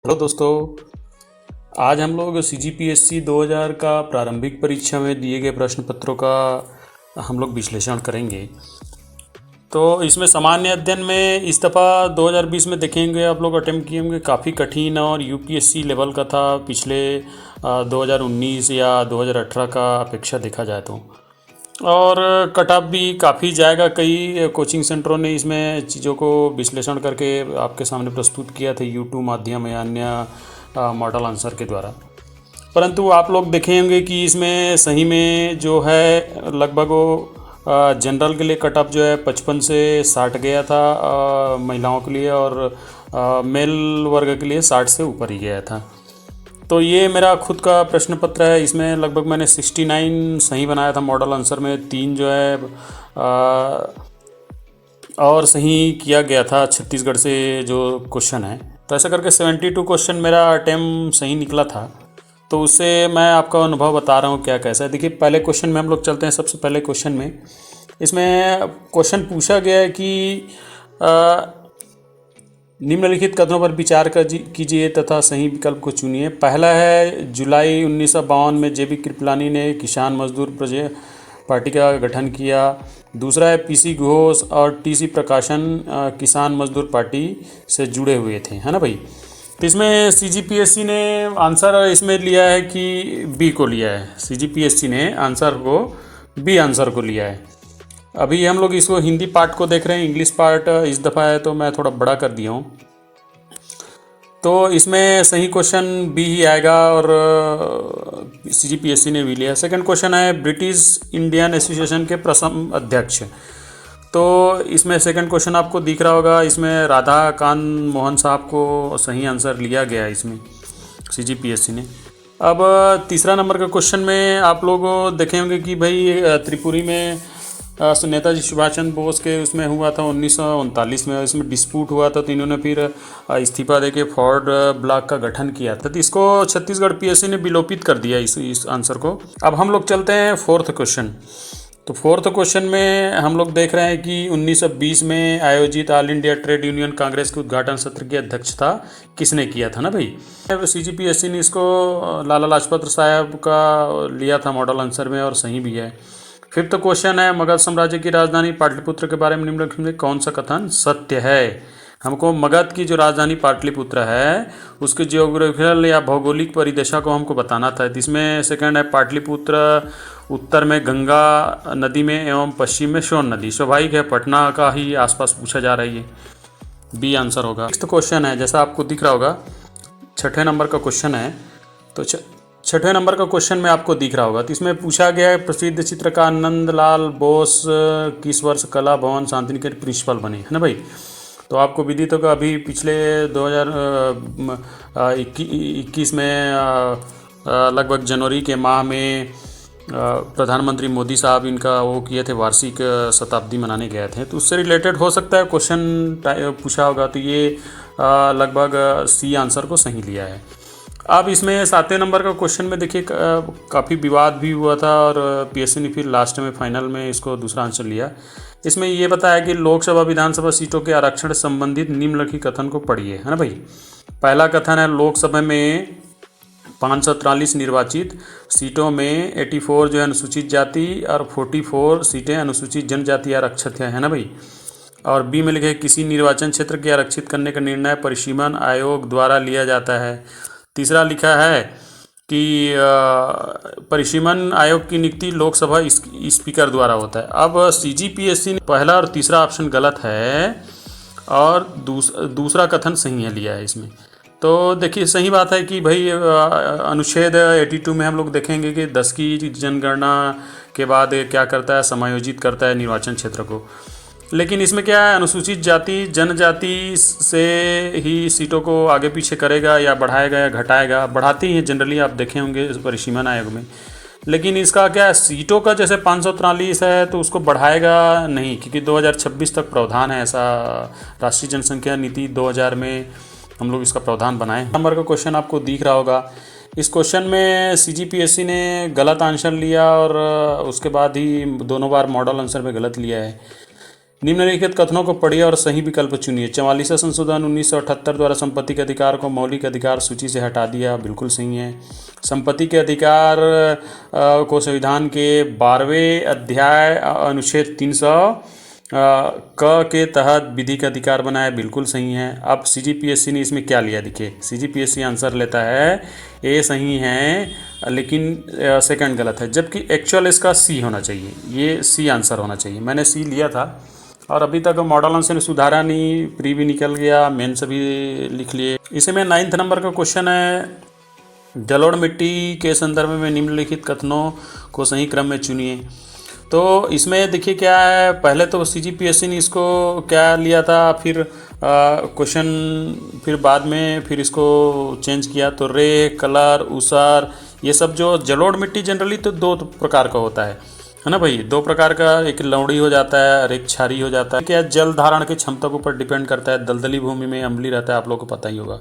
Hello दोस्तों। आज हम लोग CGPSC 2000 का प्रारंभिक परीक्षा में दिए गए प्रश्न पत्रों का हम लोग विश्लेषण करेंगे। तो इसमें सामान्य अध्ययन में इस दफ़ा 2020 में देखेंगे आप लोग अटेम्प्ट किए होंगे, काफ़ी कठिन और UPSC लेवल का था पिछले 2019 या 2018 का अपेक्षा देखा जाए तो। और कट ऑफ भी काफ़ी जाएगा। कई कोचिंग सेंटरों ने इसमें चीज़ों को विश्लेषण करके आपके सामने प्रस्तुत किया था यूट्यूब माध्यम या अन्य मॉडल आंसर के द्वारा। परंतु आप लोग देखेंगे कि इसमें सही में जो है लगभग वो जनरल के लिए कट ऑफ जो है 55 से 60 गया था महिलाओं के लिए, और मेल वर्ग के लिए 60 से ऊपर ही गया था। तो ये मेरा खुद का प्रश्न पत्र है। इसमें लगभग मैंने 69 सही बनाया था मॉडल आंसर में, 3 जो है और सही किया गया था छत्तीसगढ़ से जो क्वेश्चन है। तो ऐसा करके 72 क्वेश्चन मेरा अटेम्प्ट सही निकला था। तो उससे मैं आपका अनुभव बता रहा हूँ क्या कैसा है। देखिए, पहले क्वेश्चन में हम लोग चलते हैं। सबसे पहले क्वेश्चन में इसमें क्वेश्चन पूछा गया है कि निम्नलिखित कथनों पर विचार कीजिए तथा सही विकल्प को चुनिए। पहला है, जुलाई 1952 में JB कृपलानी ने किसान मजदूर पार्टी का गठन किया। दूसरा है, PC घोष और TC प्रकाशन किसान मजदूर पार्टी से जुड़े हुए थे, है ना भाई। तो इसमें CGPSC ने आंसर इसमें लिया है कि B को लिया है। CGPSC ने आंसर को B आंसर को लिया है। अभी हम लोग इसको हिंदी पार्ट को देख रहे हैं, इंग्लिश पार्ट इस दफ़ा है तो मैं थोड़ा बड़ा कर दिया हूँ। तो इसमें सही क्वेश्चन B ही आएगा और CGPSC ने भी लिया। सेकंड क्वेश्चन है, ब्रिटिश इंडियन एसोसिएशन के प्रथम अध्यक्ष। तो इसमें सेकंड क्वेश्चन आपको दिख रहा होगा, इसमें राधा कांत मोहन साहब को सही आंसर लिया गया है इसमें CGPSC ने। अब तीसरा नंबर का क्वेश्चन में आप लोग देखे होंगे कि भाई त्रिपुरी में नेताजी सुभाष चंद्र बोस के उसमें हुआ था 1939 में। इसमें डिस्प्यूट हुआ था तो इन्होंने फिर इस्तीफा देके फॉरवर्ड ब्लॉक का गठन किया था। तो इसको छत्तीसगढ़ PSC ने विलोपित कर दिया इस आंसर को। अब हम लोग चलते हैं फोर्थ क्वेश्चन। तो फोर्थ क्वेश्चन में हम लोग देख रहे हैं कि 1920 में आयोजित all India trade union Congress के उद्घाटन सत्र की अध्यक्षता किसने किया था ना भाई। CGPSC ने इसको लाला लाजपत साहब का लिया था मॉडल आंसर में और सही भी है। फिफ्थ क्वेश्चन है, मगध साम्राज्य की राजधानी पाटलिपुत्र के बारे में निम्नलिखित में कौन सा कथन सत्य है। हमको मगध की जो राजधानी पाटलिपुत्र है उसके जियोग्राफिकल या भौगोलिक परिदशा को हमको बताना था। इसमें सेकंड है, पाटलिपुत्र उत्तर में गंगा नदी में एवं पश्चिम में सोन नदी। स्वाभाविक है, पटना का ही आसपास पूछा जा रही है, B आंसर होगा। नेक्स्ट क्वेश्चन है, जैसा आपको दिख रहा होगा छठे नंबर का क्वेश्चन है। तो छठवें नंबर का क्वेश्चन में आपको दिख रहा होगा। तो इसमें पूछा गया है, प्रसिद्ध चित्रकार नंदलाल बोस किस वर्ष कला भवन शांतिनिकेतन प्रिंसिपल बने, है ना भाई। तो आपको विदित होगा अभी पिछले 2021 में लगभग जनवरी के माह में प्रधानमंत्री मोदी साहब इनका वो किए थे, वार्षिक शताब्दी मनाने गए थे। तो उससे रिलेटेड हो सकता है क्वेश्चन पूछा होगा। तो ये लगभग C आंसर को सही लिया है। अब इसमें 7वें नंबर का क्वेश्चन में देखिए काफ़ी विवाद भी हुआ था और PSC ने फिर लास्ट में फाइनल में इसको दूसरा आंसर लिया। इसमें ये बताया कि लोकसभा विधानसभा सीटों के आरक्षण संबंधित निम्नलिखित कथन को पढ़िए, है ना भाई। पहला कथन है, लोकसभा में 543 निर्वाचित सीटों में 84 जो है अनुसूचित जाति और 44 सीटें अनुसूचित जनजाति आरक्षित है ना भाई। और B में लिखे, किसी निर्वाचन क्षेत्र के आरक्षित करने का निर्णय परिसीमन आयोग द्वारा लिया जाता है। तीसरा लिखा है कि परिसीमन आयोग की नियुक्ति लोकसभा स्पीकर द्वारा होता है। अब CGPSC ने पहला और तीसरा ऑप्शन गलत है और दूसरा कथन सही है लिया है इसमें। तो देखिए, सही बात है कि भाई अनुच्छेद 82 में हम लोग देखेंगे कि 10 की जनगणना के बाद क्या करता है, समायोजित करता है निर्वाचन क्षेत्र को। लेकिन इसमें क्या है, अनुसूचित जाति जनजाति से ही सीटों को आगे पीछे करेगा या बढ़ाएगा या घटाएगा। बढ़ाती ही जनरली आप देखे होंगे परिसीमन आयोग में। लेकिन इसका क्या है, सीटों का जैसे 543 है तो उसको बढ़ाएगा नहीं, क्योंकि 2026 तक प्रावधान है ऐसा। राष्ट्रीय जनसंख्या नीति 2000 में हम लोग इसका प्रावधान बनाए। नंबर का क्वेश्चन आपको दिख रहा होगा। इस क्वेश्चन में CGPSC ने गलत आंसर लिया और उसके बाद ही दोनों बार मॉडल आंसर में गलत लिया है। निम्नलिखित कथनों को पढ़िए और सही विकल्प चुनिए। 44वां संशोधन 1978 द्वारा संपत्ति के अधिकार को मौलिक अधिकार सूची से हटा दिया, बिल्कुल सही है। संपत्ति के अधिकार को संविधान के 12वें अध्याय अनुच्छेद 300 क के तहत विधिक अधिकार बनाया, बिल्कुल सही है। अब सीजीपीएससी ने इसमें क्या लिया, देखिए सीजीपीएससी आंसर लेता है ए सही है, लेकिन सेकंड गलत है, जबकि एक्चुअल इसका सी होना चाहिए, ये सी आंसर होना चाहिए। मैंने सी लिया था और अभी तक मॉडल आंसर ने सुधारा नहीं, प्री भी निकल गया, मेन से भी लिख लिए। इसमें 9th नंबर का क्वेश्चन है, जलोढ़ मिट्टी के संदर्भ में निम्नलिखित कथनों को सही क्रम में चुनिए। तो इसमें देखिए क्या है, पहले तो सीजीपीएससी ने इसको क्या लिया था, फिर क्वेश्चन फिर बाद में फिर इसको चेंज किया। तो रे, कलर, ऊसर, ये सब जो जलोढ़ मिट्टी जनरली तो 2 प्रकार का होता है ना भाई, 2 प्रकार का, एक लवड़ी हो जाता है और एक क्षारी हो जाता है। क्या जल धारण की क्षमता के ऊपर डिपेंड करता है, दलदली भूमि में अम्लीय रहता है, आप लोगों को पता ही होगा।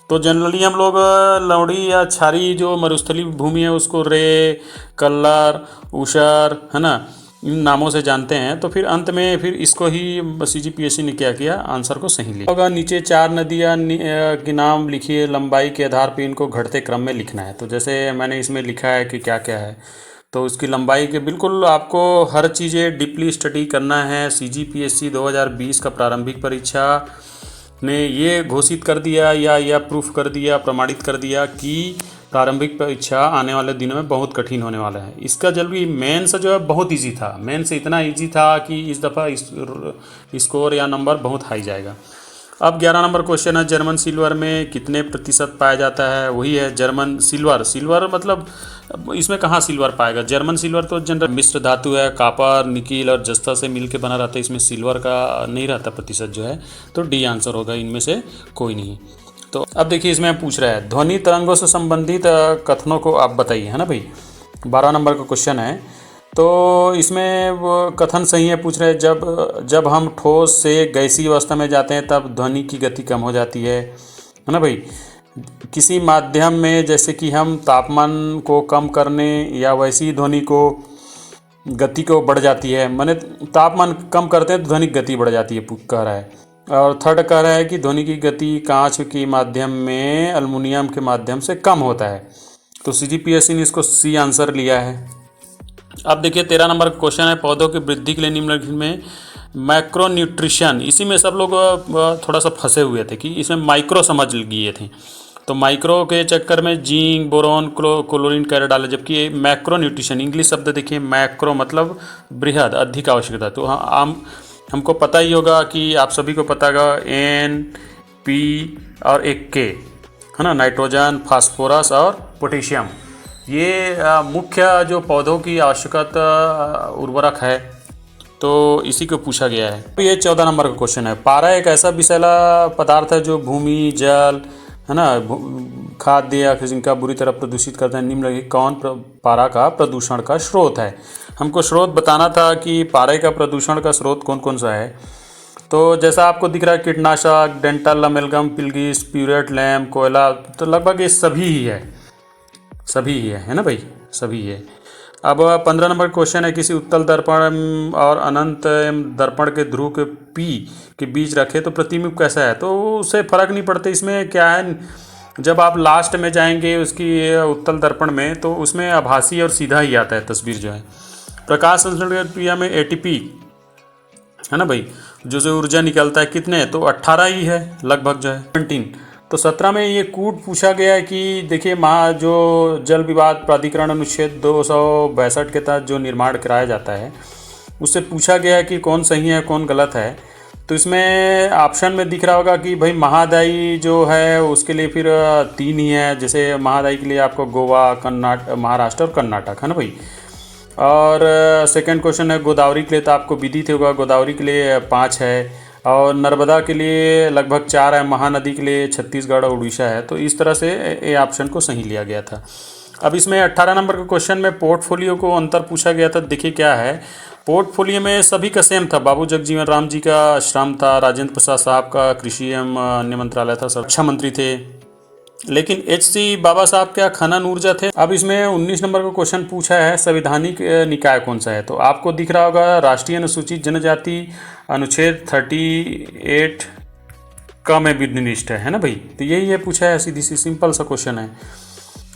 तो जनरली हम लोग लवड़ी या क्षारी जो मरुस्थलीय भूमि है उसको रे, कलर, ऊसर, है ना, इन नामों से जानते हैं। तो फिर अंत में फिर इसको ही सीजीपीएससी ने क्या किया, आंसर को सही लिया होगा। नीचे 4 नदियाँ के नाम लिखिए, लंबाई के आधार पर इनको घटते क्रम में लिखना है। तो जैसे मैंने इसमें लिखा है कि क्या क्या है, तो उसकी लंबाई के बिल्कुल आपको हर चीज़ें डीपली स्टडी करना है। सीजीपीएससी 2020 का प्रारंभिक परीक्षा ने ये घोषित कर दिया या प्रूफ कर दिया, प्रमाणित कर दिया कि प्रारंभिक परीक्षा आने वाले दिनों में बहुत कठिन होने वाला है। इसका जल्दी मेंस जो है बहुत इजी था, मेंस इतना इजी था कि इस दफ़ा स्कोर या नंबर बहुत हाई जाएगा। अब 11 नंबर क्वेश्चन है, जर्मन सिल्वर में कितने प्रतिशत पाया जाता है, वही है जर्मन सिल्वर। सिल्वर मतलब इसमें कहाँ सिल्वर पाएगा, जर्मन सिल्वर तो जनरल मिश्र धातु है, कापर, निकिल और जस्ता से मिलके बना रहता है, इसमें सिल्वर का नहीं रहता प्रतिशत जो है। तो डी आंसर होगा, इनमें से कोई नहीं। तो अब देखिए इसमें पूछ रहा है, ध्वनि तरंगों से संबंधित कथनों को आप बताइए, है ना भाई। 12 नंबर का क्वेश्चन है, तो इसमें वो कथन सही है, पूछ रहे हैं जब हम ठोस से गैसीय अवस्था में जाते हैं तब ध्वनि की गति कम हो जाती है ना भाई। किसी माध्यम में जैसे कि हम तापमान को कम करने या वैसी ध्वनि को गति को बढ़ जाती है, माने तापमान कम करते हैं तो ध्वनि गति बढ़ जाती है, कह रहा है। और थर्ड कह रहा है कि ध्वनि की गति कांच के माध्यम में एल्युमिनियम के माध्यम से कम होता है। तो सीजीपीएससी ने इसको सी आंसर लिया है। अब देखिए 13 नंबर क्वेश्चन है, पौधों की वृद्धि के लिए निम्नलिखित में मैक्रो न्यूट्रिशन, इसी में सब लोग थोड़ा सा फंसे हुए थे कि इसमें माइक्रो समझ लिए थे। तो माइक्रो के चक्कर में जिंक, बोरोन, क्लोरीन कैरे डाले, जबकि मैक्रो न्यूट्रिशन इंग्लिश शब्द देखिए, मैक्रो मतलब बृहद, अधिक आवश्यकता। तो हमको पता ही होगा कि आप सभी को पता होगा N, P और एक K, है ना, नाइट्रोजन, फास्फोरस और पोटेशियम, ये मुख्य जो पौधों की आवश्यकता उर्वरक है। तो इसी को पूछा गया है। तो ये 14 नंबर का क्वेश्चन है, पारा एक ऐसा विषैला पदार्थ है जो भूमि, जल, है ना, खाद्य या जिनका बुरी तरह प्रदूषित करता है। निम्नलिखित कौन पारा का प्रदूषण का स्रोत है। हमको स्रोत बताना था कि पारे का प्रदूषण का स्रोत कौन कौन सा है। तो जैसा आपको दिख रहा है, कीटनाशक, डेंटल अमेलगम, पिलगिस, प्यूरेट, लैम्प, कोयला, तो लगभग ये सभी ही है ना भाई, सभी है। अब 15 नंबर क्वेश्चन है, किसी उत्तल दर्पण और अनंत दर्पण के ध्रुव के P के बीच रखे तो प्रतिबिंब कैसा है। तो उससे फर्क नहीं पड़ता। इसमें क्या है, जब आप लास्ट में जाएंगे उसकी उत्तल दर्पण में तो उसमें आभासी और सीधा ही आता है तस्वीर जो है। प्रकाश संश्लेषण क्रिया में ATP, है ना भाई, जो ऊर्जा निकलता है कितने, तो 18 ही है लगभग जो है 17। तो 17 में ये कूट पूछा गया है कि देखिए जो जल विवाद प्राधिकरण अनुच्छेद 262 के तहत जो निर्माण कराया जाता है उससे पूछा गया है कि कौन सही है कौन गलत है। तो इसमें ऑप्शन में दिख रहा होगा कि भाई महादायी जो है उसके लिए फिर 3 ही है। जैसे महादायी के लिए आपको गोवा, महाराष्ट्र और कर्नाटक, है ना भाई। और सेकंड क्वेश्चन है, गोदावरी के लिए तो आपको विदित होगा, गोदावरी के लिए 5 है और नर्मदा के लिए लगभग 4 है, महानदी के लिए छत्तीसगढ़ और उड़ीसा है। तो इस तरह से ये ऑप्शन को सही लिया गया था। अब इसमें 18 नंबर के क्वेश्चन में पोर्टफोलियो को अंतर पूछा गया था। देखिए क्या है, पोर्टफोलियो में सभी का सेम था। बाबू जगजीवन राम जी का श्रम था, राजेंद्र प्रसाद साहब का कृषि एवं अन्य मंत्रालय था, रक्षा मंत्री थे, लेकिन एच.सी. बाबा साहब क्या खनन ऊर्जा थे। अब इसमें 19 नंबर का क्वेश्चन पूछा है, संवैधानिक निकाय कौन सा है। तो आपको दिख रहा होगा राष्ट्रीय अनुसूचित जनजाति अनुच्छेद 38 का में विनिष्ट है ना भाई। तो यही है पूछा है, सीधी सी सिंपल सा क्वेश्चन है।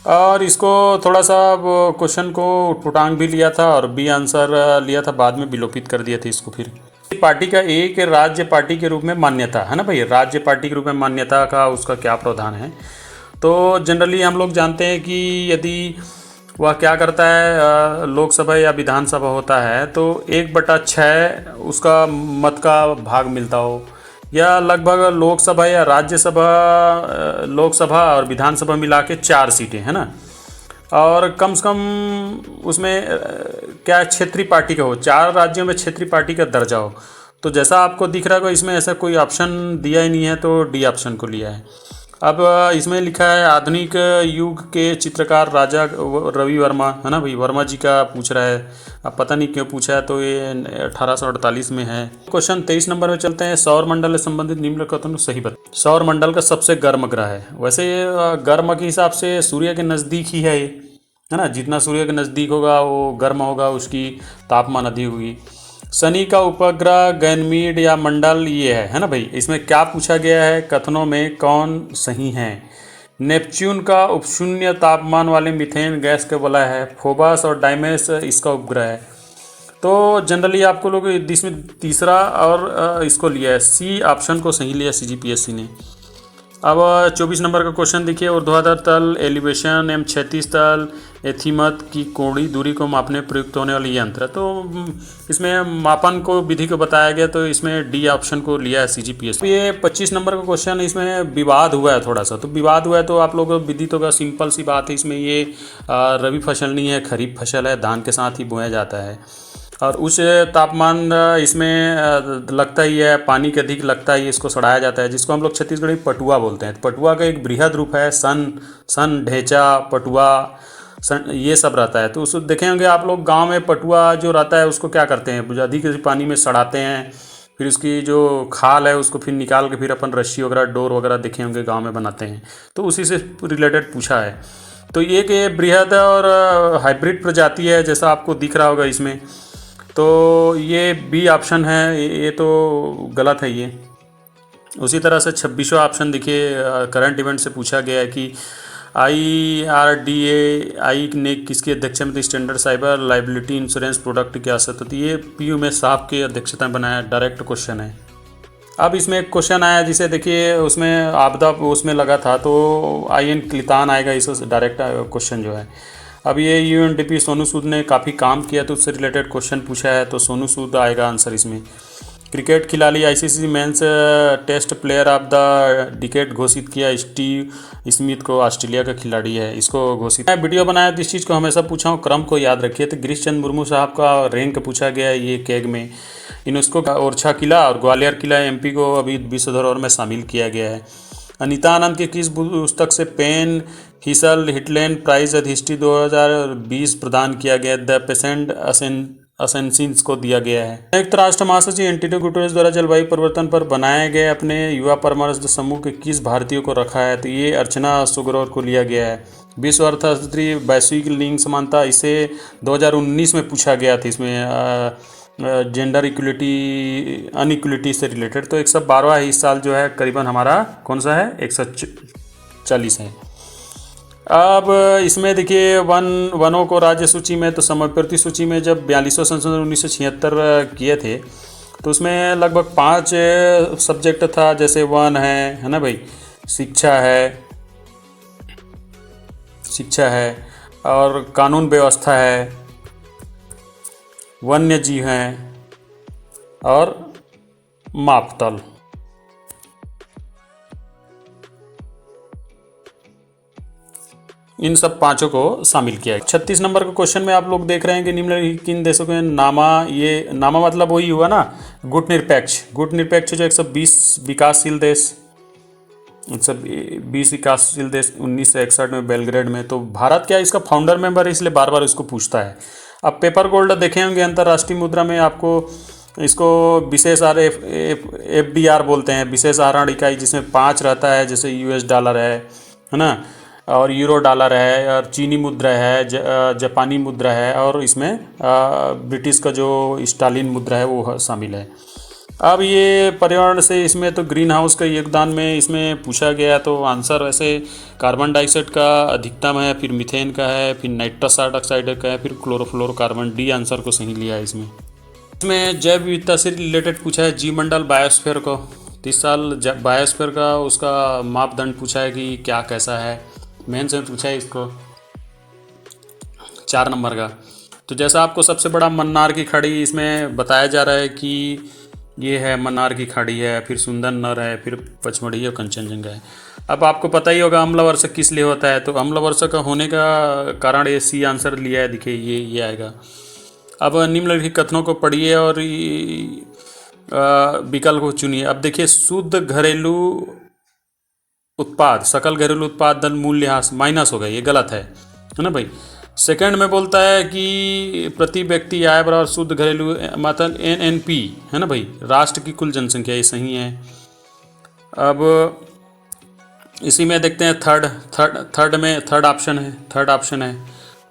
और इसको थोड़ा सा क्वेश्चन को उटपुटांग भी लिया था और बी आंसर लिया था, बाद में विलोपित कर दिया था इसको। फिर पार्टी का एक राज्य पार्टी के रूप में मान्यता है ना भाई, राज्य पार्टी के रूप में मान्यता का उसका क्या प्रावधान है। तो जनरली हम लोग जानते हैं कि यदि वह क्या करता है, लोकसभा या विधानसभा होता है तो 1/6 उसका मत का भाग मिलता हो, या लगभग लोकसभा या राज्यसभा, लोकसभा और विधानसभा मिला के 4 सीटें है ना। और कम से कम उसमें क्या क्षेत्रीय पार्टी का हो, 4 राज्यों में क्षेत्रीय पार्टी का दर्जा हो। तो जैसा आपको दिख रहा होगा इसमें ऐसा कोई ऑप्शन दिया ही नहीं है, तो डी ऑप्शन को लिया है। अब इसमें लिखा है आधुनिक युग के चित्रकार राजा रवि वर्मा है ना भाई, वर्मा जी का पूछ रहा है। अब पता नहीं क्यों पूछा है, तो ये 1848 में है। क्वेश्चन 23 नंबर में चलते हैं। सौर मंडल से संबंधित निम्नलिखित सही बता। सौर मंडल का सबसे गर्म ग्रह है। वैसे गर्म के हिसाब से सूर्य के नज़दीक ही है ये, है ना। जितना सूर्य के नज़दीक होगा वो गर्म होगा, उसकी तापमान अधिक होगी। शनि का उपग्रह गैनमीड या मंडल ये है ना भाई। इसमें क्या पूछा गया है, कथनों में कौन सही है। नेपच्यून का उपशून्य तापमान वाले मीथेन गैस को बोला है। फोबस और डाइमेस इसका उपग्रह है। तो जनरली आपको लोग इसमें तीसरा और इसको लिया है, सी ऑप्शन को सही लिया CGPSC ने। अब 24 नंबर का क्वेश्चन देखिए। ऊर्ध्वाधर तल, एलिवेशन एवं क्षैतिज तल, एथीमत की कोणीय दूरी को मापने प्रयुक्त होने वाली यंत्र। तो इसमें मापन को विधि को बताया गया, तो इसमें डी ऑप्शन को लिया है CGPSC। ये 25 नंबर का क्वेश्चन, इसमें विवाद हुआ है थोड़ा सा। तो विवाद हुआ है तो आप लोग विदित होगा, सिंपल सी बात है। इसमें ये रबी फसल नहीं है, खरीफ फसल है, धान के साथ ही बोया जाता है। और उच्च तापमान इसमें लगता ही है, पानी के अधिक लगता ही इसको सड़ाया जाता है, जिसको हम लोग छत्तीसगढ़ी पटुआ बोलते हैं। पटुआ का एक बृहद रूप है सन ढेंचा पटुआ सन, ये सब रहता है। तो उस देखे होंगे आप लोग गांव में, पटुआ जो रहता है उसको क्या करते हैं, अधिक पानी में सड़ाते हैं, फिर उसकी जो खाल है उसको फिर निकाल के फिर अपन रस्सी वगैरह डोर वगैरह देखे होंगे गाँव में बनाते हैं। तो उसी से रिलेटेड पूछा है। तो ये कि बृहद और हाइब्रिड प्रजाति है, जैसा आपको दिख रहा होगा इसमें। तो ये बी ऑप्शन है, ये तो गलत है ये। उसी तरह से 26वां ऑप्शन देखिए, करंट इवेंट से पूछा गया है कि IRDAI ने किसकी अध्यक्षता में standard cyber liability insurance product की आवश्यकता थी। ये PU में साहब की अध्यक्षता में बनाया, डायरेक्ट क्वेश्चन है। अब इसमें एक क्वेश्चन आया जिसे देखिए, उसमें आपदा उसमें लगा था, तो IN क्लितान आएगा इस डायरेक्ट क्वेश्चन जो है। अब ये UNDP सोनू सूद ने काफ़ी काम किया, तो उससे रिलेटेड क्वेश्चन पूछा है, तो सोनू सूद आएगा आंसर इसमें। क्रिकेट खिलाड़ी ICC men's test player of the decade घोषित किया स्टीव स्मिथ को, ऑस्ट्रेलिया का खिलाड़ी है, इसको घोषित। मैं वीडियो बनाया तो इस चीज़ को हमेशा पूछा हूँ, क्रम को याद रखिए। तो गिरीश चंद्र मुर्मू साहब का रैंक पूछा गया है ये कैग में। यूनेस्को का ओरछा किला और ग्वालियर किला MP को अभी विश्व धरोहर में शामिल किया गया है। अनीता आनंद की किस पुस्तक से पेन हिसल हिटलैंड प्राइज हिस्ट्री 2020 प्रदान किया गया, द पेशेंट असेंसिन्स को दिया गया है। संयुक्त राष्ट्र महासचिव एंटोनियो गुटेरेस द्वारा जलवायु परिवर्तन पर बनाए गए अपने युवा परामर्श समूह के किस भारतीय को रखा है, तो ये अर्चना सुग्रोवर को लिया गया है। विश्व अर्थशास्त्री वैश्विक लिंग समानता, इसे 2019 में पूछा गया था। इसमें जेंडर इक्वलिटी अनइक्वलिटी से रिलेटेड। तो 112वां इस साल जो है करीबन हमारा कौन सा है, 140 है। अब इसमें देखिए वनों को राज्य सूची में, तो समवर्ती सूची में जब 42वां संशोधन 1976 किए थे, तो उसमें लगभग 5 सब्जेक्ट था, जैसे वन है ना भाई, शिक्षा है और कानून व्यवस्था है, वन्य जीव हैं और मापतल। इन सब 5 को शामिल किया है। 36 नंबर के क्वेश्चन में आप लोग देख रहे हैं कि निम्नलिखित किन देशों के नामा, ये नामा मतलब वही हुआ ना, गुट निरपेक्ष जो 120 विकासशील देश, 120 विकासशील देश 1961 में बेलग्रेड में। तो भारत क्या इसका फाउंडर मेंबर है, इसलिए बार बार इसको पूछता है। अब पेपर गोल्ड देखे होंगे, अंतर्राष्ट्रीय मुद्रा में आपको इसको विशेष FDR बोलते हैं, विशेष आहरण इकाई, जिसमें 5 रहता है, जैसे US डॉलर है है ना, और यूरो डॉलर है, और चीनी मुद्रा है, जापानी मुद्रा है, और इसमें ब्रिटिश का जो स्टालिन मुद्रा है वो शामिल है। अब ये पर्यावरण से इसमें तो ग्रीन हाउस का योगदान में इसमें पूछा गया, तो आंसर वैसे कार्बन डाइऑक्साइड का अधिकतम है, फिर मीथेन का है, फिर नाइट्रस ऑक्साइड का है, फिर क्लोरोफ्लोरोकार्बन, डी आंसर को सही लिया है इसमें। इसमें जैव विविधता से रिलेटेड पूछा है, जीवमंडल बायोस्फीयर को। तो इस साल बायोस्फीयर का उसका मापदंड पूछा है कि क्या कैसा है, मेन से पूछा है इसको 4 नंबर का। तो जैसा आपको सबसे बड़ा मन्नार की खाड़ी इसमें बताया जा रहा है कि ये है मन्नार की खाड़ी है, फिर सुंदरनर है, फिर पचमढ़ी और कंचनजंगा है। अब आपको पता ही होगा अम्लवर्षक किस लिए होता है, तो अम्लवर्षक होने का कारण ये सी आंसर लिया है, देखिए ये आएगा। अब निम्नलिखित कथनों को पढ़िए और विकल्प को चुनिए। अब देखिए, शुद्ध घरेलू उत्पाद, सकल घरेलू उत्पादन मूल्य ह्रास माइनस हो गया, ये गलत है ना भाई। सेकंड में बोलता है कि प्रति व्यक्ति आय बराबर शुद्ध घरेलू मतलब एनएनपी, है ना भाई, राष्ट्र की कुल जनसंख्या, ये सही है। अब इसी में देखते हैं थर्ड ऑप्शन है,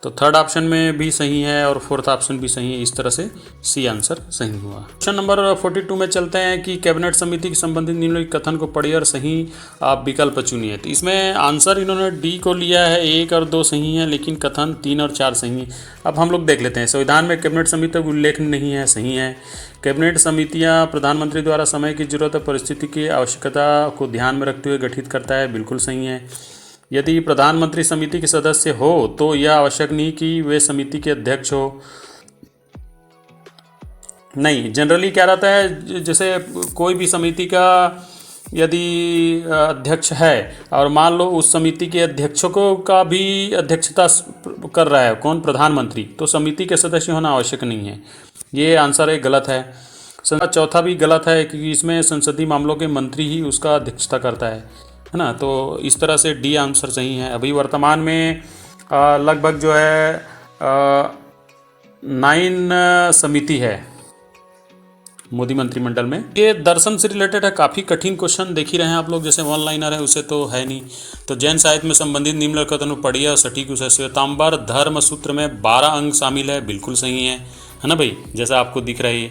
तो थर्ड ऑप्शन में भी सही है और फोर्थ ऑप्शन भी सही है। इस तरह से सी आंसर सही हुआ। क्वेश्चन नंबर 42 में चलते हैं कि कैबिनेट समिति के संबंधित निम्नलिखित कथन को पढ़िए और सही आप विकल्प चुनिए। तो इसमें आंसर इन्होंने डी को लिया है, 1 और 2 सही है, लेकिन कथन 3 और 4 सही है। अब हम लोग देख लेते हैं। संविधान में कैबिनेट समिति का उल्लेख नहीं है, सही है। कैबिनेट समितियां प्रधानमंत्री द्वारा समय की जरूरत और परिस्थिति की आवश्यकता को ध्यान में रखते हुए गठित करता है, बिल्कुल सही है। यदि प्रधानमंत्री समिति के सदस्य हो तो यह आवश्यक नहीं कि वे समिति के अध्यक्ष हो। नहीं, जनरली क्या रहता है, जैसे कोई भी समिति का यदि अध्यक्ष है और मान लो उस समिति के अध्यक्षों का भी अध्यक्षता कर रहा है कौन, प्रधानमंत्री, तो समिति के सदस्य होना आवश्यक नहीं है। ये आंसर एक गलत है। चौथा भी गलत है क्योंकि इसमें संसदीय मामलों के मंत्री ही उसका अध्यक्षता करता है ना। तो इस तरह से डी आंसर सही है। अभी वर्तमान में लगभग जो है 9 समिति है मोदी मंत्रिमंडल में। ये दर्शन से रिलेटेड है, काफ़ी कठिन क्वेश्चन देख ही रहे हैं आप लोग, जैसे ऑनलाइनर है उसे तो है नहीं। तो जैन साहित्य में संबंधित निम्नलिखित कथनों पढ़िए और सटीक उसे। श्वेतांबर धर्म सूत्र में 12 अंग शामिल है, बिल्कुल सही है ना भाई, जैसा आपको दिख रहा है।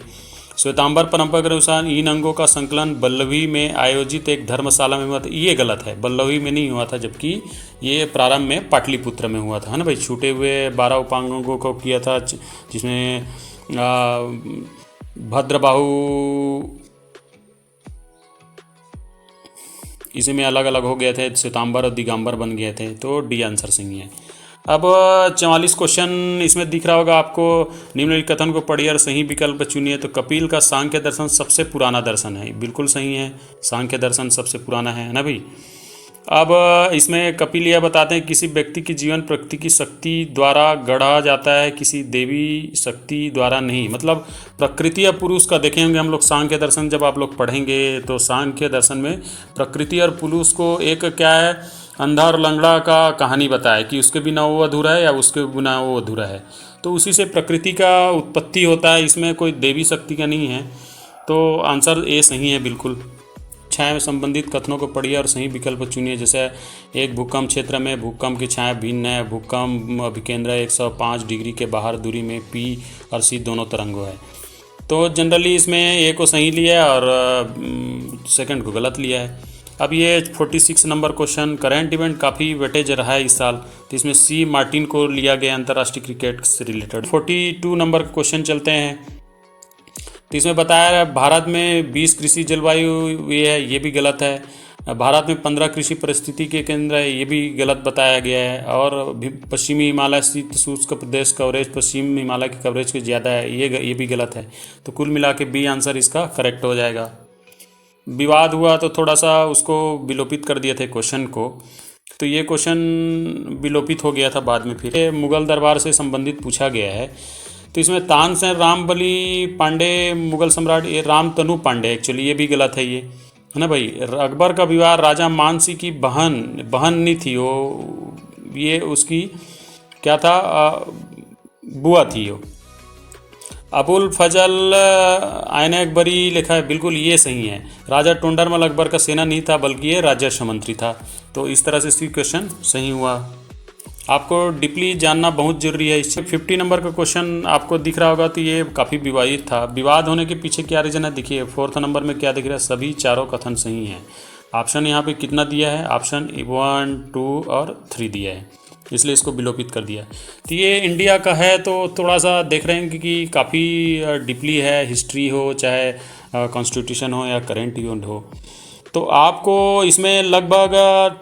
श्वेतांबर परंपरा के अनुसार इन अंगों का संकलन बल्लवी में आयोजित एक धर्मशाला में हुआ था, ये गलत है, बल्लवी में नहीं हुआ था, जबकि ये प्रारंभ में पाटलिपुत्र में हुआ था, है ना भाई। छूटे हुए 12 उपांगों को किया था, जिसमें भद्रबाहु इसी में अलग अलग हो गए थे, श्वेतांबर और दिगंबर बन गए थे, तो डी आंसर सही है। अब 44 क्वेश्चन इसमें दिख रहा होगा आपको। निम्नलिखित कथन को पढ़िए और सही विकल्प चुनिए। तो कपिल का सांख्य दर्शन सबसे पुराना दर्शन है, बिल्कुल सही है, सांख्य दर्शन सबसे पुराना है ना भाई। अब इसमें कपिल यह बताते हैं किसी व्यक्ति की जीवन प्रकृति की शक्ति द्वारा गढ़ा जाता है, किसी देवी शक्ति द्वारा नहीं। मतलब प्रकृति या पुरुष का देखेंगे हम लोग सांख्य दर्शन जब आप लोग पढ़ेंगे, तो सांख्य दर्शन में प्रकृति और पुरुष को एक क्या है, अंधा और लंगड़ा का कहानी बताया कि उसके बिना वो अधूरा है या उसके बिना वो अधूरा है, तो उसी से प्रकृति का उत्पत्ति होता है, इसमें कोई देवी शक्ति का नहीं है। तो आंसर ए सही है बिल्कुल। छाया में संबंधित कथनों को पढ़िए और सही विकल्प चुनिए। जैसे एक भूकंप क्षेत्र में भूकंप की छाया भिन्न है, भूकंप अभिकेंद्र 105 डिग्री के बाहर दूरी में पी और सी दोनों तरंगों है। तो जनरली इसमें ए को सही लिया है और सेकंड को गलत लिया है। अब ये 46 नंबर क्वेश्चन, करंट इवेंट काफ़ी वेटेज रहा है इस साल, तो इसमें सी मार्टिन को लिया गया अंतर्राष्ट्रीय क्रिकेट से रिलेटेड। 42 नंबर क्वेश्चन चलते हैं। तो इसमें बताया है भारत में 20 कृषि जलवायु ये है, ये भी गलत है। भारत में 15 कृषि परिस्थिति के केंद्र है, ये भी गलत बताया गया है। और पश्चिमी हिमालय शीत शुष्क प्रदेश कवरेज पश्चिम हिमालय के कवरेज के ज़्यादा है, ये भी गलत है। तो कुल मिला के बी आंसर इसका करेक्ट हो जाएगा। विवाद हुआ तो थोड़ा सा उसको विलोपित कर दिए थे क्वेश्चन को, तो ये क्वेश्चन विलोपित हो गया था बाद में। फिर मुगल दरबार से संबंधित पूछा गया है। तो इसमें तानसेन रामबली पांडे मुगल सम्राट, ये रामतनु पांडे एक्चुअली, ये भी गलत है, ये है ना भाई। अकबर का विवाह राजा मानसी की बहन नहीं थी वो, ये उसकी क्या था, बुआ थी वो। अबुल फजल आयन अकबरी लिखा है, बिल्कुल ये सही है। राजा टोंडरमल अकबर का सेना नहीं था बल्कि ये राजस्व मंत्री था। तो इस तरह से सी क्वेश्चन सही हुआ। आपको डीपली जानना बहुत जरूरी है। इससे 50 नंबर का क्वेश्चन आपको दिख रहा होगा, तो ये काफ़ी विवादित था। विवाद होने के पीछे क्या रीज़न है देखिए। 4th नंबर में क्या दिख रहा है, सभी चारों कथन सही हैं। ऑप्शन यहाँ पे कितना दिया है, ऑप्शन 1, 2 और 3 दिया है, इसलिए इसको विलोपित कर दिया। तो ये इंडिया का है, तो थोड़ा सा देख रहे हैं कि काफ़ी डीपली है। हिस्ट्री हो चाहे कॉन्स्टिट्यूशन हो या करेंट इवेंट हो, तो आपको इसमें लगभग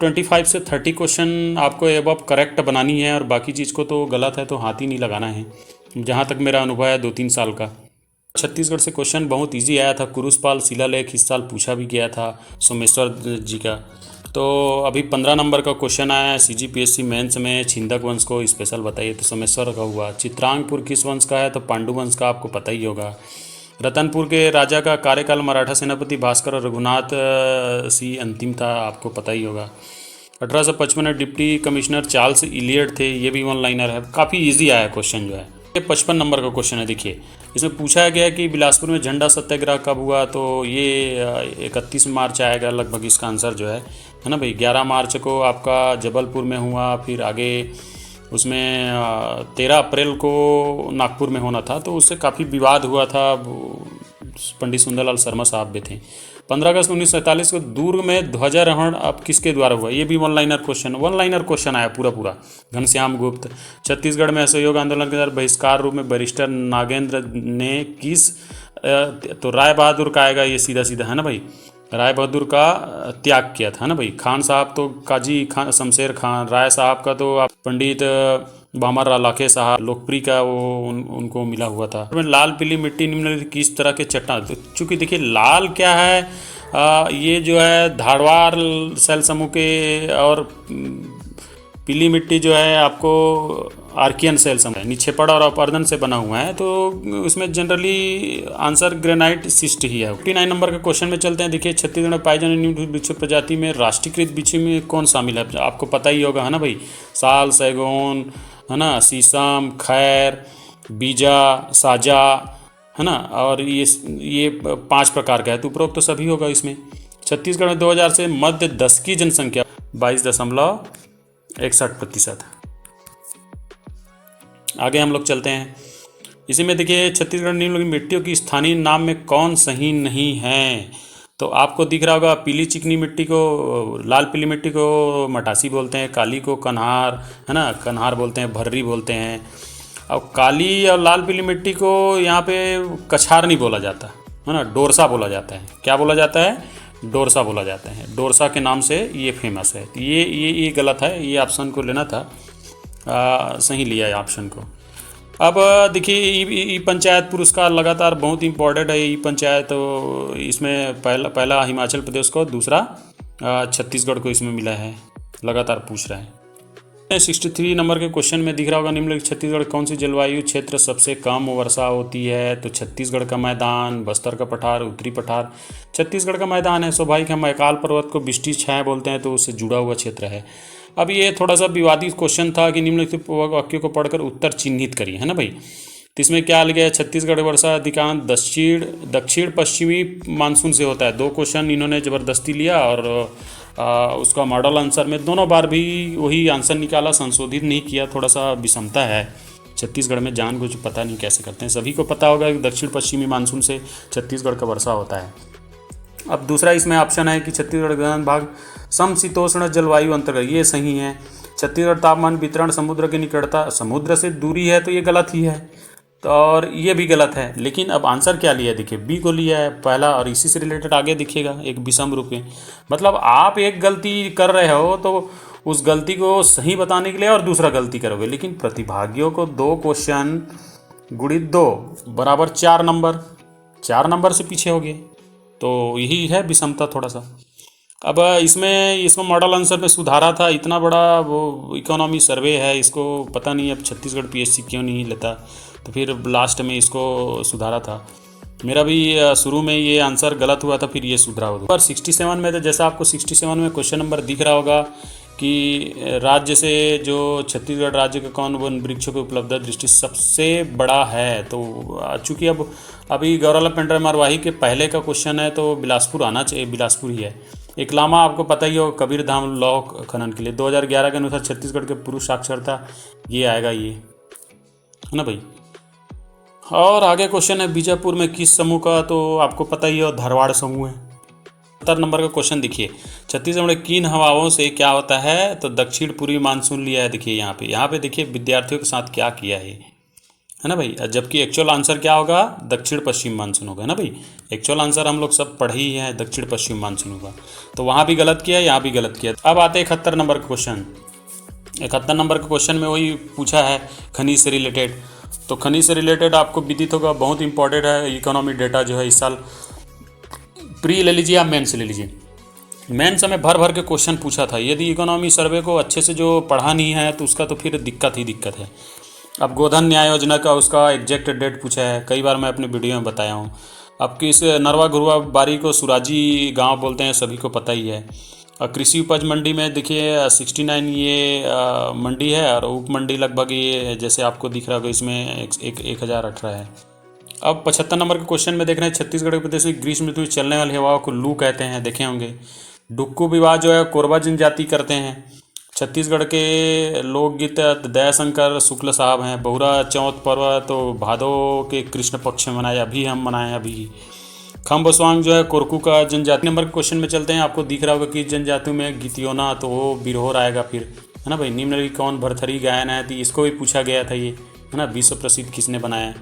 25 से 30 क्वेश्चन आपको एबव करेक्ट बनानी है, और बाकी चीज़ को तो गलत है तो हाथ ही नहीं लगाना है, जहाँ तक मेरा अनुभव है 2-3 साल का। छत्तीसगढ़ से क्वेश्चन बहुत इजी आया था। कुरुसपाल शिलालेख इस साल पूछा भी गया था सोमेश्वर जी का। तो अभी 15 नंबर का क्वेश्चन आया है CGPSC मेंस में, छिंदक वंश को स्पेशल बताइए, तो सोमेश्वर का हुआ। चित्रांगपुर किस वंश का है, तो पांडु वंश का, आपको पता ही होगा। रतनपुर के राजा का कार्यकाल मराठा सेनापति भास्कर और रघुनाथ सी अंतिम था, आपको पता ही होगा। 1855 में डिप्टी कमिश्नर चार्ल्स इलियट थे, ये भी वन लाइनर है। काफ़ी इजी आया क्वेश्चन जो है। ये 55 नंबर का क्वेश्चन है। देखिए इसमें पूछा गया कि बिलासपुर में झंडा सत्याग्रह कब हुआ, तो ये 31 मार्च आएगा लगभग इसका आंसर जो है ना भाई। 11 मार्च को आपका जबलपुर में हुआ, फिर आगे उसमें 13 अप्रैल को नागपुर में होना था, तो उससे काफ़ी विवाद हुआ था। पंडित सुंदरलाल शर्मा साहब भी थे। 15 अगस्त 1947 को दुर्ग में ध्वजारोहण अब किसके द्वारा हुआ, ये भी वन लाइनर क्वेश्चन आया पूरा पूरा। घनश्याम गुप्त। छत्तीसगढ़ में असहयोग आंदोलन के दौरान बहिष्कार रूप में बैरिस्टर नागेंद्र ने किस, तो राय बहादुर का आएगा, ये सीधा सीधा है ना भाई। राय बहादुर का त्याग किया था ना भाई। खान साहब तो काजी खान शमशेर खान। राय साहब का तो पंडित बामर लाखे साहब लोकप्रिय का वो उनको मिला हुआ था। लाल पीली मिट्टी निम्नलिखित किस तरह के चट्टान, तो चूँकि देखिए लाल क्या है, ये जो है धारवाड़ शैल समूह के, और पीली मिट्टी जो है आपको आर्कियन शैल समूह है, निक्षेपण और अपरदन से बना हुआ है, तो उसमें जनरली आंसर ग्रेनाइट सिस्ट ही है। 59 नंबर के क्वेश्चन में चलते हैं। देखिए छत्तीसगढ़ में पाई जाने निम्नलिखित वृक्ष प्रजाति में राष्ट्रीयकृत वृक्ष में कौन शामिल है, आपको पता ही होगा है ना भाई। साल, सैगोन है ना, शीशम, खैर, बीजा, साजा है ना, और ये 5 प्रकार का है, तो उपरोक्त तो सभी होगा इसमें। छत्तीसगढ़ में 2000 से मध्य 10 की जनसंख्या 22.61%। आगे हम लोग चलते हैं। इसी में देखिए छत्तीसगढ़ निम्नलिखित मिट्टियों की स्थानीय नाम में कौन सही नहीं है, तो आपको दिख रहा होगा। पीली चिकनी मिट्टी को, लाल पीली मिट्टी को मटासी बोलते हैं, काली को कन्हार है ना, कन्हार बोलते हैं, भर्री बोलते हैं। और काली और लाल पीली मिट्टी को यहाँ पे कछार नहीं बोला जाता है ना, डोरसा बोला जाता है। क्या बोला जाता है, डोरसा बोला जाता है। डोरसा के नाम से ये फेमस है। ये गलत है, ये ऑप्शन को लेना था, सही लिया है ऑप्शन को। अब देखिए ई पंचायत पुरस्कार लगातार बहुत इंपॉर्टेंट है। ई पंचायत, तो इसमें पहला हिमाचल प्रदेश को, दूसरा छत्तीसगढ़ को इसमें मिला है, लगातार पूछ रहा है। 63 नंबर के क्वेश्चन में दिख रहा होगा निम्नलिखित छत्तीसगढ़ कौन सी जलवायु क्षेत्र सबसे कम वर्षा होती है, तो छत्तीसगढ़ का मैदान, बस्तर का पठार, उत्तरी पठार छत्तीसगढ़ का मैदान है। स्वाभाविक है, मैकाल पर्वत को बिस्टी छाया बोलते हैं, तो उससे जुड़ा हुआ क्षेत्र है। अब ये थोड़ा सा विवादित क्वेश्चन था कि निम्नलिखित वाक्यों को पढ़कर उत्तर चिन्हित करिए, है ना भाई। तो इसमें क्या लिखा है, छत्तीसगढ़ वर्षा अधिकांश दक्षिण पश्चिमी मानसून से होता है। 2 क्वेश्चन इन्होंने ज़बरदस्ती लिया, और उसका मॉडल आंसर में दोनों बार भी वही आंसर निकाला, संशोधित नहीं किया। थोड़ा सा विषमता है छत्तीसगढ़ में, जानबूझ पता नहीं कैसे करते हैं। सभी को पता होगा कि दक्षिण पश्चिमी मानसून से छत्तीसगढ़ का वर्षा होता है। अब दूसरा इसमें ऑप्शन है कि छत्तीसगढ़ का भाग समशीतोष्ण जलवायु अंतर्गत, ये सही है। छत्तीसगढ़ तापमान वितरण समुद्र की निकटता, समुद्र से दूरी है, तो ये गलत ही है, तो और ये भी गलत है। लेकिन अब आंसर क्या लिया, देखिए बी को लिया है पहला, और इसी से रिलेटेड आगे दिखेगा एक विषम रूप में। मतलब आप एक गलती कर रहे हो तो उस गलती को सही बताने के लिए और दूसरा गलती करोगे, लेकिन प्रतिभागियों को 2 क्वेश्चन गुणित 2 बराबर 4 नंबर से पीछे हो गए, तो यही है विषमता थोड़ा सा। अब इसमें मॉडल आंसर में सुधारा था, इतना बड़ा वो इकोनॉमी सर्वे है, इसको पता नहीं अब छत्तीसगढ़ PSC क्यों नहीं लेता, तो फिर लास्ट में इसको सुधारा था। मेरा भी शुरू में ये आंसर गलत हुआ था, फिर ये सुधरा हुआ। पर 67 में, तो जैसा आपको 67 में क्वेश्चन नंबर दिख रहा होगा कि राज्य से जो छत्तीसगढ़ राज्य का कौन वन वृक्षों की उपलब्धता दृष्टि से सबसे बड़ा है, तो चूंकि अब अभी गौरव पेंड्रा मरवाही के पहले का क्वेश्चन है तो बिलासपुर आना चाहिए, बिलासपुर ही है। एक लामा आपको पता ही हो, कबीर धाम लौह खनन के लिए 2011 के अनुसार छत्तीसगढ़ के पुरुष साक्षरता ये आएगा, ये है ना भाई। और आगे क्वेश्चन है बीजापुर में किस समूह का, तो आपको पता ही हो धारवाड़ समूह है। 70 नंबर का क्वेश्चन देखिए, छत्तीसगढ़ में किन हवाओं से क्या होता है, तो दक्षिण पूर्वी मानसून लिया है। देखिए यहाँ पे देखिए विद्यार्थियों के साथ क्या किया है ना भाई। जबकि एक्चुअल आंसर क्या होगा, दक्षिण पश्चिम मानसून होगा, है ना भाई। एक्चुअल आंसर हम लोग सब पढ़े ही हैं, दक्षिण पश्चिम मानसून होगा। तो वहाँ भी गलत किया, यहाँ भी गलत किया। अब आते हैं 71 नंबर का क्वेश्चन। 71 नंबर के क्वेश्चन में वही पूछा है खनिज से रिलेटेड। तो खनिज से रिलेटेड आपको विदित होगा, बहुत इंपॉर्टेंट है। इकोनॉमी डेटा जो है इस साल प्री ले लीजिए या मेंस ले लीजिए, मेंस में भर भर के क्वेश्चन पूछा था। यदि इकोनॉमी सर्वे को अच्छे से जो पढ़ा नहीं है तो उसका तो फिर दिक्कत ही दिक्कत है। अब गोधन न्याय योजना का उसका एग्जैक्ट डेट पूछा है, कई बार मैं अपने वीडियो में बताया हूँ। अब किस नरवा घुरवा बारी को सुराजी गांव बोलते हैं, सभी को पता ही है। कृषि उपज मंडी में देखिए 69 ये मंडी है, और उप मंडी लगभग ये जैसे आपको दिख रहा होगा इसमें 1018 है। अब 75 नंबर के क्वेश्चन में देख रहे हैं, छत्तीसगढ़ के प्रदेश में ग्रीष्म ऋतु में चलने वाली हवाओं को लू कहते हैं, देखे होंगे। डुक्कू विवाह जो है कोरबा जनजाति करते हैं। छत्तीसगढ़ के लोकगीत दयाशंकर शुक्ल साहब हैं। बहुरा चौथ पर्व तो भादो के कृष्ण पक्ष में मनाया, अभी हम मनाएं अभी। खम्बस्वांग जो है कोरकू का जनजाति। नंबर के क्वेश्चन में चलते हैं, आपको दिख रहा होगा कि जनजातियों में गीतियोना, तो वो बिरहोर आएगा फिर, है ना भाई। निम्नलिखित कौन भरथरी गायन है, तो इसको भी पूछा गया था ये, है ना। विश्व प्रसिद्ध किसने बनाया है।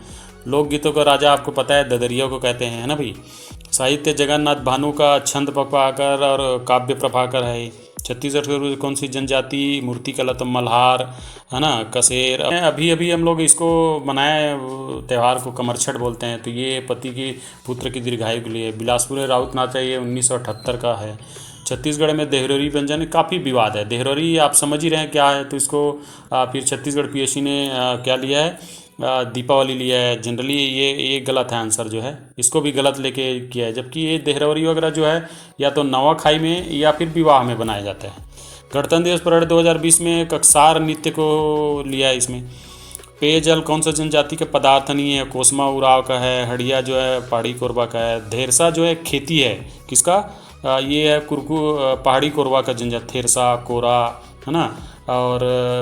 लोकगीतों का राजा आपको पता है ददरिया को कहते हैं, है ना भाई। साहित्य जगन्नाथ भानु का छंद प्रभाकर और काव्य प्रभाकर है। छत्तीसगढ़ की कौन सी जनजाति मूर्ति कला, तो मल्हार, है ना, कसेर। अभी अभी हम लोग इसको मनाए त्यौहार को कमरछठ बोलते हैं। तो ये पति की पुत्र की दीर्घायु के लिए। बिलासपुर राउत नाच है, ये 1978 का है। छत्तीसगढ़ में देहरोरी व्यंजन काफ़ी विवाद है। देहरोरी आप समझ ही रहे हैं क्या है, तो इसको फिर छत्तीसगढ़ पीएससी ने क्या लिया है, दीपावली लिया है। जनरली ये गलत है आंसर जो है, इसको भी गलत लेके किया है। जबकि ये देहरवरी वगैरह जो है या तो नवाखाई में या फिर विवाह में बनाया जाता है। गणतंत्र दिवस परेड 2020 में कक्सार नृत्य को लिया है इसमें। पेयजल कौन सा जनजाति का पदार्थ नहीं है, कोसमा उराव का है। हड़िया जो है पहाड़ी कोरबा का है। धेरसा जो है खेती है, किसका, ये है कुरकू पहाड़ी कोरबा का जनजाति। थेरसा, कोरा, है ना, और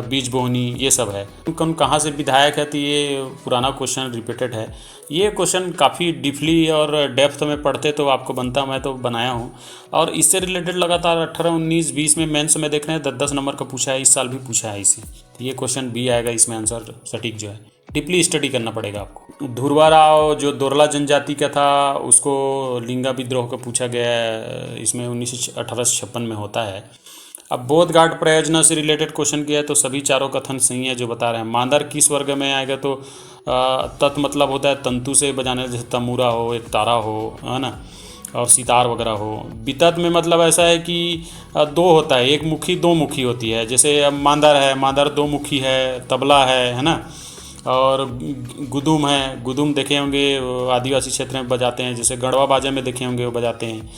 बीज बोहनी, ये सब है। कौन कहाँ से विधायक है, तो ये पुराना क्वेश्चन रिपीटेड है। ये क्वेश्चन काफ़ी डीपली और डेप्थ में पढ़ते तो आपको बनता, मैं तो बनाया हूँ। और इससे रिलेटेड लगातार 18, 19, 20 में मेंस में देख रहे हैं 10-10 नंबर का पूछा है, इस साल भी पूछा है इसे। तो ये क्वेश्चन बी आएगा इसमें आंसर सटीक जो है। डीपली स्टडी करना पड़ेगा आपको। धुरवा राव जो दोरला जनजाति का था, उसको लिंगा विद्रोह का पूछा गया है, इसमें 1856 में होता है। अब बोध घाट परियोजना से रिलेटेड क्वेश्चन किया है, तो सभी चारों कथन सही है जो बता रहे हैं। मांदर किस वर्ग में आएगा, तो तत् मतलब होता है तंतु से बजाने, जैसे तमूरा हो, एक तारा हो, है ना, और सितार वगैरह हो। बितत में मतलब ऐसा है कि दो होता है, एक मुखी दो मुखी होती है। जैसे अब मांदर है, मांदर दो मुखी है। तबला है ना। और गुदुम है, गुदुम देखे होंगे आदिवासी क्षेत्र में बजाते हैं, जैसे गढ़वा बाजा में देखे होंगे वो बजाते हैं।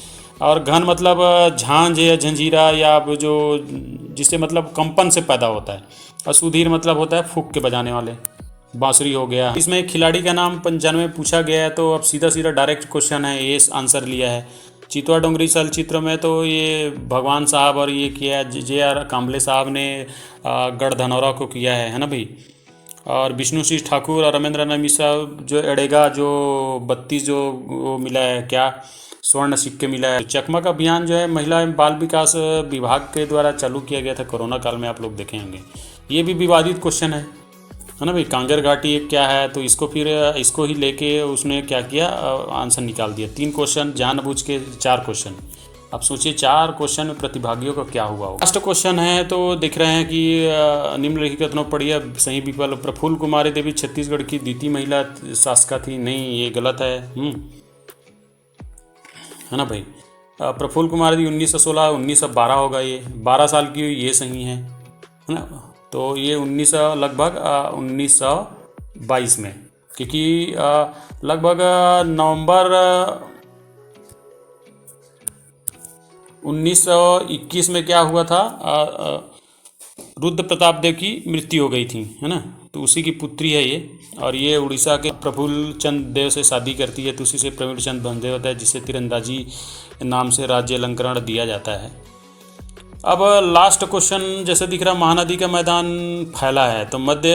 और घन मतलब झांझ या झंझीरा, या अब जो जिससे मतलब कंपन से पैदा होता है। और सुधीर मतलब होता है फूंक के बजाने वाले, बांसुरी हो गया। इसमें खिलाड़ी का नाम 95 में पूछा गया है, तो अब सीधा सीधा डायरेक्ट क्वेश्चन है, ये आंसर लिया है। चितवा डोंगरी चलचित्र में तो ये भगवान साहब और ये किया है, JR काम्बले साहब ने गढ़धनौरा को किया है ना भाई। और विष्णुशीष ठाकुर और रमेंद्र मिश्रा जो एड़ेगा जो 32 जो वो मिला है, क्या स्वर्ण सिक्के मिला है। चकमक अभियान जो है महिला एवं बाल विकास विभाग के द्वारा चालू किया गया था कोरोना काल में, आप लोग देखे होंगे। ये भी विवादित क्वेश्चन है ना भाई। कांगर घाटी एक क्या है, तो इसको फिर इसको ही लेके उसने क्या किया, आंसर निकाल दिया। 3 क्वेश्चन जानबूझ के 4 क्वेश्चन। अब सोचिए 4 क्वेश्चन में प्रतिभागियों का क्या हुआ हो। लास्ट क्वेश्चन है, तो दिख रहे हैं कि निम्नलिखित कथनों पढ़िए सही विकल्प। प्रफुल्ल कुमारी देवी छत्तीसगढ़ की द्वितीय महिला शासिका थी, नहीं ये गलत है ना भाई। प्रफुल्ल कुमारी दी 1916, 1912 होगा, ये 12 साल की हुई, ये सही है ना। तो ये 1900 लगभग 1922 में, क्योंकि लगभग नवंबर 1921 में क्या हुआ था, रुद्र प्रताप देव की मृत्यु हो गई थी, है ना। तो उसी की पुत्री है ये, और ये उड़ीसा के प्रफुल्ल चंद देव से शादी करती है, तो उसी से प्रवीण चंद बंदे होता है, जिसे तीरंदाजी नाम से राज्य अलंकरण दिया जाता है। अब लास्ट क्वेश्चन जैसे दिख रहा, महानदी का मैदान फैला है, तो मध्य,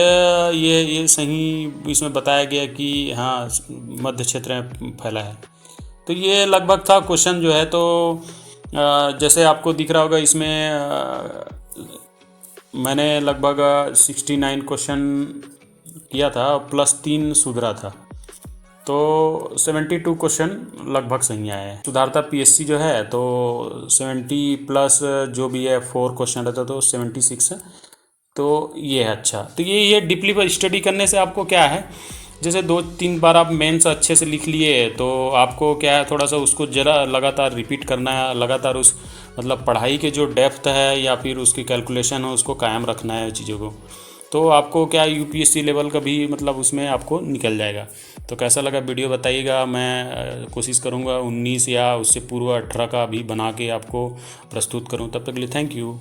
ये सही इसमें बताया गया कि हाँ मध्य क्षेत्र में फैला है। तो ये लगभग था क्वेश्चन जो है। तो जैसे आपको दिख रहा होगा इसमें मैंने लगभग 69 क्वेश्चन किया था, +3 सुधरा था, तो 72 क्वेश्चन लगभग सही आए हैं। सुधारता पीएससी जो है तो 70+ जो भी है 4 क्वेश्चन रहता तो 76 है, तो ये है अच्छा। तो ये डीपली पर स्टडी करने से आपको क्या है, जैसे 2-3 बार आप मेंस अच्छे से लिख लिए तो आपको क्या है, थोड़ा सा उसको ज़रा लगातार रिपीट करना है, लगातार उस मतलब पढ़ाई के जो डेप्थ है या फिर उसकी कैलकुलेशन है उसको कायम रखना है चीज़ों को, तो आपको क्या यूपीएससी लेवल का भी मतलब उसमें आपको निकल जाएगा। तो कैसा लगा वीडियो बताइएगा। मैं कोशिश करूँगा 19 या उससे पूर्व 18 का भी बना के आपको प्रस्तुत करूँ। तब तक के लिए थैंक यू।